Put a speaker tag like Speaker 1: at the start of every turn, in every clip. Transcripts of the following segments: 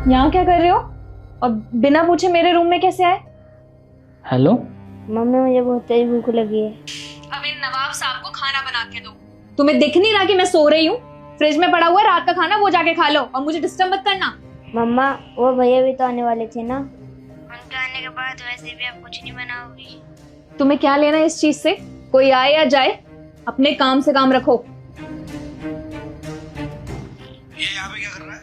Speaker 1: यहाँ क्या कर रहे हो और बिना पूछे मेरे रूम में कैसे आए?
Speaker 2: हेलो
Speaker 3: मम्मी, मुझे बहुत तेज भूख लगी है।
Speaker 1: अब इन नवाब साहब को खाना बना के दो। तुम्हें दिख नहीं रहा कि मैं सो रही हूँ? फ्रिज में पड़ा हुआ है रात का खाना, वो जाके खा लो और मुझे डिस्टर्ब मत करना।
Speaker 3: मम्मा, वो भैया भी तो आने वाले थे ना। उनके आने के बाद वैसे भी आप कुछ नहीं बनाओगी।
Speaker 1: तुम्हें क्या लेना है इस चीज से? कोई आए या जाए, अपने काम से काम रखो।
Speaker 4: ये यहाँ पे क्या कर रहा है?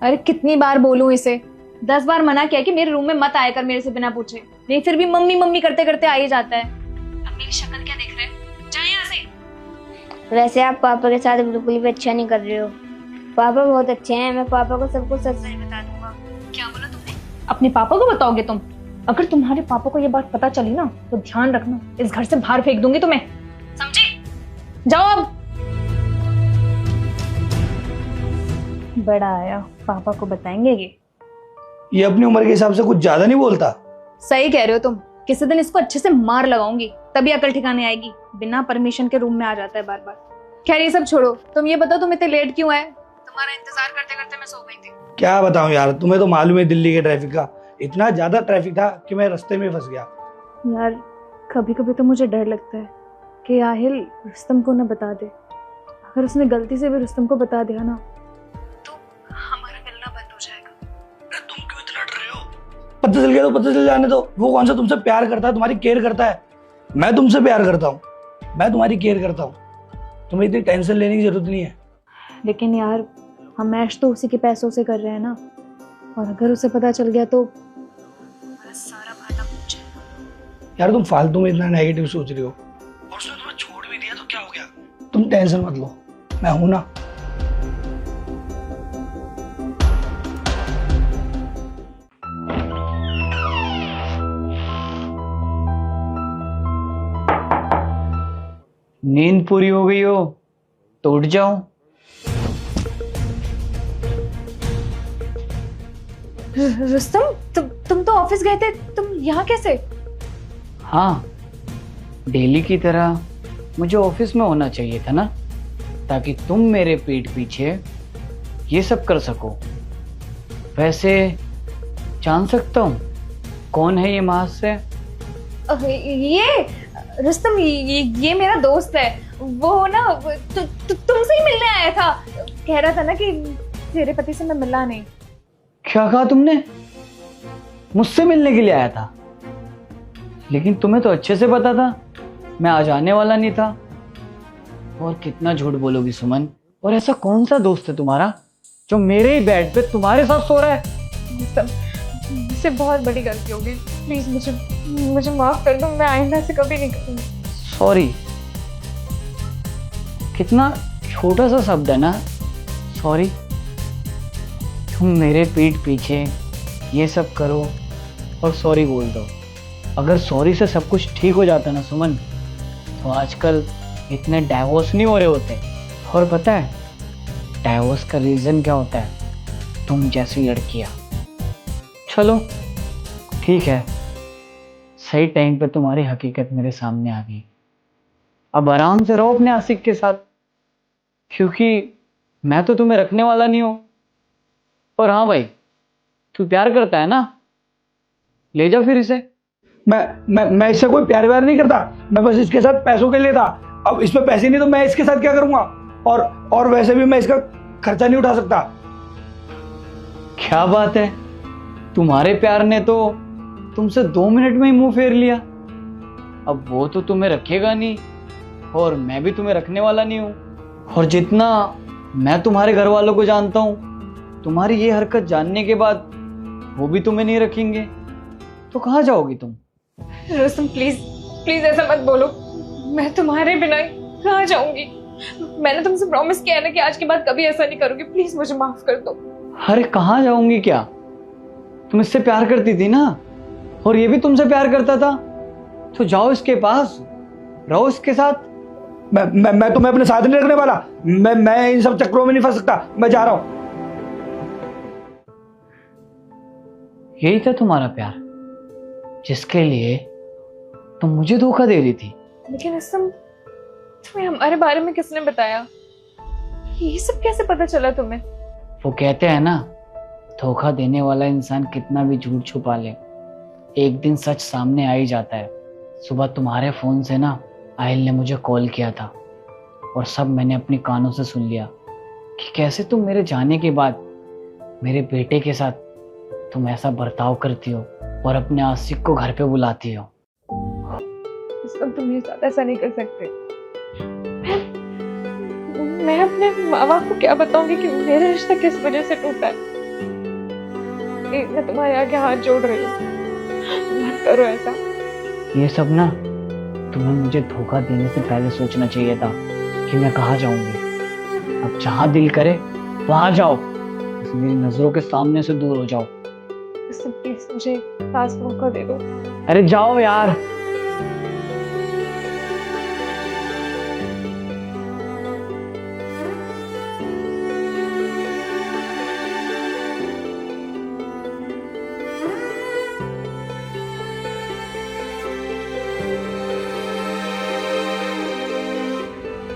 Speaker 1: अरे कितनी बार बोलूं इसे? 10 बार मना किया कि मेरे रूम में मत आया कर मेरे से बिना पूछे, नहीं फिर भी मम्मी मम्मी करते करते आ ही जाता है। अब मेरी शक्ल क्या देख रहे हैं? जाए यहाँ से।
Speaker 3: वैसे आप पापा के साथ बिल्कुल भी अच्छा नहीं कर रहे हो। पापा बहुत अच्छे हैं, मैं पापा को सब कुछ सच सच बता दूंगा।
Speaker 1: क्या बोला तुमने? अपने पापा को बताओगे तुम? अगर तुम्हारे पापा को ये बात पता चली ना तो ध्यान रखना, इस घर से बाहर फेंक दूंगी तुम्हें, समझे? जाओ अब। बड़ा आया, पापा को बताएंगे
Speaker 4: ये अपनी उम्र के हिसाब से कुछ ज्यादा नहीं बोलता?
Speaker 1: सही कह रहे हो तुम। किसी दिन इसको अच्छे से मार लगाऊंगी, तभी अकल ठिकाने आएगी। बिना परमिशन के रूम में आ जाता है बार बार। खैर ये सब छोड़ो, तुम ये बताओ तुम इतने लेट क्यों आए? तुम्हारा इंतजार करते करते मैं सो गई थी।
Speaker 4: क्या बताऊं यार, तुम्हें तो मालूम है दिल्ली के ट्रैफिक का। इतना ज्यादा ट्रैफिक था कि मैं रास्ते में फंस गया।
Speaker 1: यार कभी कभी तो मुझे डर लगता है कि आहिल रुस्तम को न बता दे। अगर उसने गलती से भी रुस्तम को बता दिया ना तो हमारा मिलना बंद हो जाएगा।
Speaker 4: तुम क्यों इतना डर रहे हो? पता चल गया तो पता चल जाने दो। वो कौन सा तुमसे प्यार करता है, तुम्हारी केयर करता है? मैं तुमसे प्यार करता हूँ, मैं तुम्हारी केयर करता हूँ। तुम्हें इतनी टेंशन लेने की जरूरत नहीं है।
Speaker 1: लेकिन यार हम ऐश तो उसी के पैसों से कर रहे हैं ना, और अगर उसे पता चल गया तो सारा भाला पूछ जाएगा।
Speaker 4: यार तुम फालतू में इतना नेगेटिव सोच रही हो। और उसने तुम्हें छोड़ भी दिया तो क्या हो गया? तुम टेंशन मत लो, मैं हूं ना।
Speaker 2: नींद पूरी हो गई हो तो उठ जाओ।
Speaker 1: रुस्तम, तुम तो ऑफिस गए थे, तुम यहाँ कैसे?
Speaker 2: हाँ, डेली की तरह मुझे ऑफिस में होना चाहिए था ना, ताकि तुम मेरे पीठ पीछे ये सब कर सको। वैसे जान सकता हूँ कौन है ये महाशय?
Speaker 1: ये रुस्तम, ये मेरा दोस्त है। वो ना तुमसे ही मिलने आया था। कह रहा था ना कि तेरे पति से मैं मिला नहीं।
Speaker 2: क्या कहा तुमने? मुझसे मिलने के लिए आया था? लेकिन तुम्हें तो अच्छे से पता था मैं आज आने वाला नहीं था। और कितना झूठ बोलोगी सुमन? और ऐसा कौन सा दोस्त है तुम्हारा जो मेरे ही बेड पे तुम्हारे साथ सो रहा है?
Speaker 1: मुझसे बहुत बड़ी गलती होगी, प्लीज मुझे माफ कर दो। मैं आइंदा से कभी नहीं करूंगी।
Speaker 2: सॉरी, कितना छोटा सा शब्द है ना, सॉरी। तुम मेरे पीठ पीछे ये सब करो और सॉरी बोल दो। अगर सॉरी से सब कुछ ठीक हो जाता ना सुमन, तो आजकल इतने डाइवोर्स नहीं हो रहे होते। और पता है डाइवोर्स का रीज़न क्या होता है? तुम जैसी लड़कियां। चलो ठीक है, सही टाइम पे तुम्हारी हकीकत मेरे सामने आ गई। अब आराम से रहो अपने आशिक के साथ, क्योंकि मैं तो तुम्हें रखने वाला नहीं हूं। और हाँ भाई, तू प्यार करता है ना, ले जा फिर इसे।
Speaker 4: मैं इससे कोई प्यार व्यार नहीं करता। मैं बस इसके साथ पैसों के लिए था। अब इसमें पैसे नहीं तो मैं इसके साथ क्या करूंगा? और वैसे भी मैं इसका खर्चा नहीं उठा सकता।
Speaker 2: क्या बात है, तुम्हारे प्यार ने तो तुमसे 2 मिनट में ही मुंह फेर लिया। अब वो तो तुम्हें रखेगा नहीं और मैं भी तुम्हें रखने वाला नहीं हूं। और जितना मैं तुम्हारे घर वालों को जानता हूं, तुम्हारी ये हरकत जानने के बाद वो भी तुम्हें नहीं रखेंगे। तो कहाँ जाओगी तुम?
Speaker 1: रुस्तम प्लीज प्लीज ऐसा मत बोलो। मैं तुम्हारे बिना कहाँ जाऊंगी? मैंने तुमसे प्रॉमिस किया है ना कि आज के बाद कभी ऐसा नहीं करूंगी। प्लीज मुझे माफ कर दो।
Speaker 2: अरे कहाँ जाऊंगी क्या? तुम इससे प्यार करती थी ना, और ये भी तुमसे प्यार करता था, तो जाओ इसके पास, रहो इसके साथ।
Speaker 4: मैं तुम्हें अपने साथ नहीं रखने वाला। मैं इन सब चक्करों में नहीं फंस सकता। मैं जा रहा हूं।
Speaker 2: यही था तुम्हारा प्यार, जिसके लिए तुम मुझे धोखा दे रही थी।
Speaker 1: लेकिन रुस्तम, तुम्हें हमारे बारे में किसने बताया? ये सब कैसे पता चला तुम्हें?
Speaker 2: वो कहते हैं ना, धोखा देने वाला इंसान कितना भी झूठ छुपा ले, एक दिन सच सामने आ ही जाता है। सुबह तुम्हारे फोन से ना आहिल ने मुझे कॉल किया था और सब मैंने अपने कानों से सुन लिया कि कैसे तुम मेरे जाने के बाद मेरे बेटे के साथ तुम ऐसा बर्ताव करती हो और अपने आशिक को घर पे बुलाती हो।
Speaker 1: रुस्तम, तुम मेरे साथ ऐसा नहीं कर सकते। मैं अपने माँ बाप को क्या बताऊंगी कि मेरा रिश्ता किस वजह से टूटा है। मैं तुम्हारे आगे हाथ जोड़ रही हूँ, मत करो ऐसा।
Speaker 2: ये सब ना तुम्हें मुझे धोखा देने से पहले सोचना चाहिए था कि मैं कहाँ जाऊंगी। अब जहाँ दिल करे वहां जाओ, बस मेरी नजरों के सामने से दूर हो जाओ।
Speaker 1: रुस्तम, प्लीज मुझे एक लास्ट मौका दे दो।
Speaker 2: अरे जाओ यार।